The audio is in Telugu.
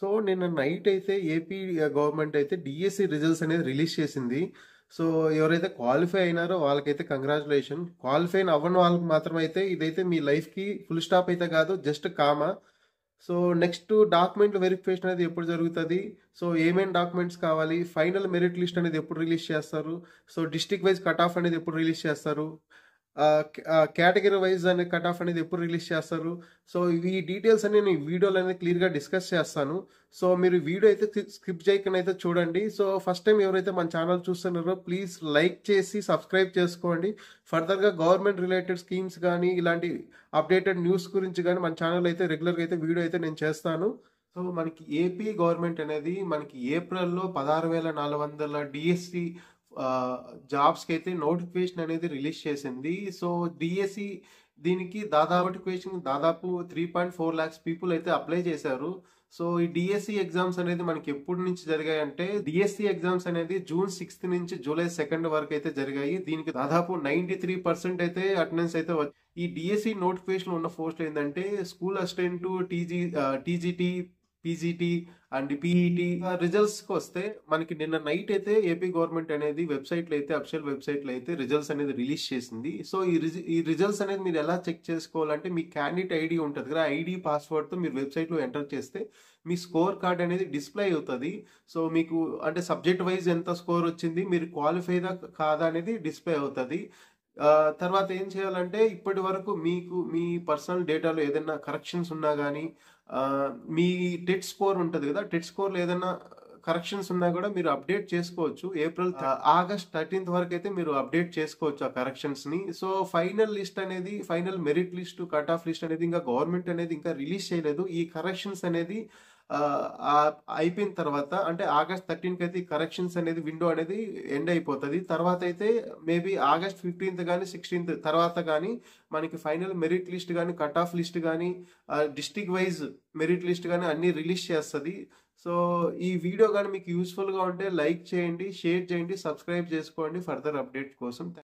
సో నిన్న నైట్ అయితే ఏపీ గవర్నమెంట్ అయితే డిఎస్సి రిజల్ట్స్ అనేది రిలీజ్ చేసింది. సో ఎవరైతే క్వాలిఫై అయినారో వాళ్ళకైతే కంగ్రాచులేషన్. క్వాలిఫై అవ్వని వాళ్ళకి మాత్రం అయితే ఇదైతే మీ లైఫ్కి ఫుల్ స్టాప్ అయితే కాదు, just comma. So next document verification అనేది ఎప్పుడు జరుగుతుంది, సో ఏమేమి డాక్యుమెంట్స్ కావాలి, ఫైనల్ మెరిట్ లిస్ట్ అనేది ఎప్పుడు రిలీజ్ చేస్తారు, so district wise cut off అనేది ఎప్పుడు రిలీజ్ చేస్తారు, కేటగిరీ వైజ్ అనే కట్ ఆఫ్ అనేది ఎప్పుడు రిలీజ్ చేస్తారు. సో ఈ డీటెయిల్స్ అన్ని నేను వీడియోలో అనేది క్లియర్గా డిస్కస్ చేస్తాను. సో మీరు వీడియో అయితే స్కిప్ చేయకుండా అయితే చూడండి. సో ఫస్ట్ టైం ఎవరైతే మన ఛానల్ చూస్తున్నారో ప్లీజ్ లైక్ చేసి సబ్స్క్రైబ్ చేసుకోండి. ఫర్దర్గా గవర్నమెంట్ రిలేటెడ్ స్కీమ్స్ కానీ ఇలాంటి అప్డేటెడ్ న్యూస్ గురించి కానీ మన ఛానల్ అయితే రెగ్యులర్గా అయితే వీడియో అయితే నేను చేస్తాను. సో మనకి ఏపీ గవర్నమెంట్ అనేది మనకి ఏప్రిల్లో 16,400 డిఎస్సి జాబ్స్కి అయితే నోటిఫికేషన్ అనేది రిలీజ్ చేసింది. సో డిఎస్సి దీనికి దాదాపు 3.4 lakhs పీపుల్ అయితే అప్లై చేశారు. సో ఈ డిఎస్సి ఎగ్జామ్స్ అనేది మనకి ఎప్పటి నుంచి జరిగాయంటే డిఎస్సి ఎగ్జామ్స్ అనేది June 6th నుంచి July 2nd వరకు అయితే జరిగాయి. దీనికి దాదాపు 93% అయితే అటెండెన్స్ అయితే ఈ డిఎస్సి నోటిఫికేషన్ ఉన్న పోస్ట్ ఏంటంటే school assistant, TGT, PGT and PET. రిజల్ట్స్కి వస్తే మనకి నిన్న నైట్ అయితే ఏపీ గవర్నమెంట్ అనేది వెబ్సైట్లో అయితే అఫిషియల్ వెబ్సైట్లో అయితే రిజల్ట్స్ అనేది రిలీజ్ చేసింది. సో ఈ రిజల్ట్స్ అనేది మీరు ఎలా చెక్ చేసుకోవాలంటే మీ క్యాండిడేట్ ఐడి ఉంటుంది కదా, ఐడి పాస్వర్డ్తో మీరు వెబ్సైట్లో ఎంటర్ చేస్తే మీ స్కోర్ కార్డ్ అనేది డిస్ప్లే అవుతుంది. సో మీకు అంటే సబ్జెక్ట్ వైజ్ ఎంత స్కోర్ వచ్చింది, మీరు క్వాలిఫైదా కాదా అనేది డిస్ప్లే అవుతుంది. తర్వాత ఏం చేయాలంటే ఇప్పటి వరకు మీకు మీ పర్సనల్ డేటాలో ఏదైనా కరెక్షన్స్ ఉన్నా కానీ మీ టెట్ స్కోర్ ఉంటుంది కదా, టెట్ స్కోర్లో ఏదైనా కరెక్షన్స్ ఉన్నా కూడా మీరు అప్డేట్ చేసుకోవచ్చు. ఆగస్ట్ 13th వరకు అయితే మీరు అప్డేట్ చేసుకోవచ్చు ఆ కరెక్షన్స్ ని. So final merit list, cut off list అనేది ఇంకా గవర్నమెంట్ అనేది ఇంకా రిలీజ్ చేయలేదు. ఈ కరెక్షన్స్ అనేది అయిపోయిన తర్వాత అంటే ఆగస్ట్ 13th అయితే ఈ కరెక్షన్స్ అనేది విండో అనేది ఎండ్ అయిపోతుంది. తర్వాత అయితే మేబీ ఆగస్ట్ 15th కానీ 16th తర్వాత కానీ మనకి ఫైనల్ మెరిట్ లిస్ట్ కానీ కట్ ఆఫ్ లిస్ట్ కానీ డిస్ట్రిక్ట్ వైజ్ మెరిట్ లిస్ట్ కానీ అన్ని రిలీజ్ చేస్తుంది. సో ఈ వీడియో కానీ మీకు యూస్ఫుల్గా ఉంటే లైక్ చేయండి, షేర్ చేయండి, సబ్స్క్రైబ్ చేసుకోండి ఫర్దర్ అప్డేట్ కోసం.